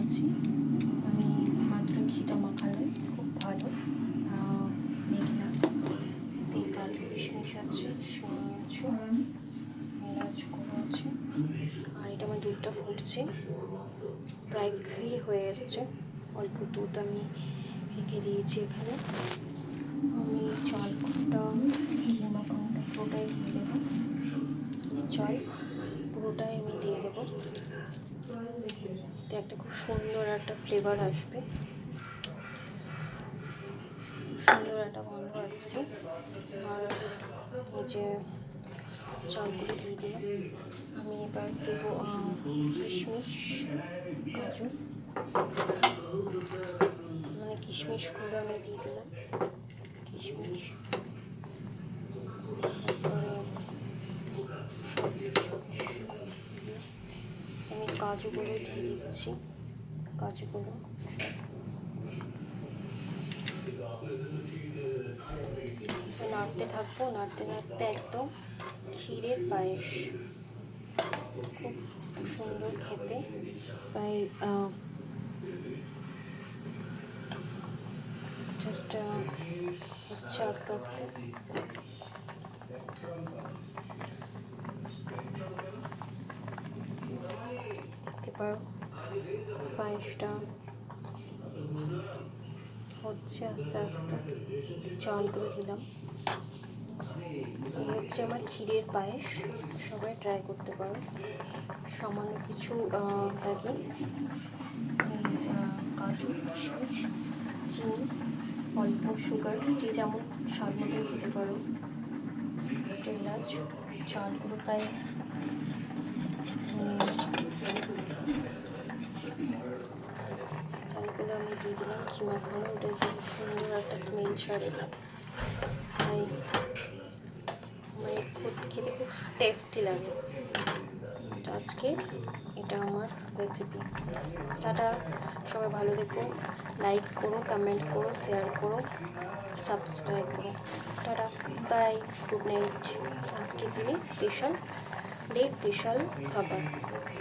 আছি। আমি মাত্র ঘিটা মাখালাম, খুব ভালো মেঘনা, এতে কাজু কিশমিশ আছে, ছোঁয়া আছে, এলাচ গুঁড়ো আছে, আর এটা আমার দুধটা ফুটছে, প্রায় ক্ষীর হয়ে এসছে। অল্প দুধ আমি রেখে দিয়েছি এখানে। আমি চাল কুটা ঘি মাখানোটা পুরোটাই দিয়ে দেবো, চাল পুরোটাই আমি দিয়ে দেবো। এতে একটা খুব সুন্দর একটা ফ্লেভার আসবে, সুন্দর একটা গন্ধ আসছে। আর এই যে চালগুলো দিয়ে দিলাম, আমি এবার দেবো কিশমিশ, কাজু, মানে কিশমিশগুলো আমি দিয়ে দিলাম, কিশমিশ। আমি কাজুগুলো দিয়ে দিচ্ছি, কাজুগুলো নাড়তে থাকবো, নাড়তে নাড়তে একদম ক্ষীরের পায়েস, খুব সুন্দর খেতে। প্রায় জাস্ট হচ্ছে আস্তে আস্তে। এবার পায়েসটা হচ্ছে আস্তে আস্তে, চালগুলো দিলাম। এই হচ্ছে আমার ক্ষীরের পায়েস, সবাই ট্রাই করতে পারো। সামান্য কিছু লাগে, কাজু, কিশমিশ, চিনি, অল্প সুগার, যে যেমন স্বাদ মতন খেতে পারো, এলাচ, চালগুলো প্রায় চালগুলো আমি দিয়ে দিলাম ঘি মাখানো, ওটা খুব সুন্দর একটা স্মেল ছাড়ে, তাই মানে খুব খেতে খুব টেস্টি লাগে। তো আজকে এটা আমার রেসিপি। টাটা, সবাই ভালো থেকো, লাইক করো, কমেন্ট করো, শেয়ার করো, সাবস্ক্রাইব করো। Tata, bye, good night. আজকের দিনে স্পেশাল খাবার।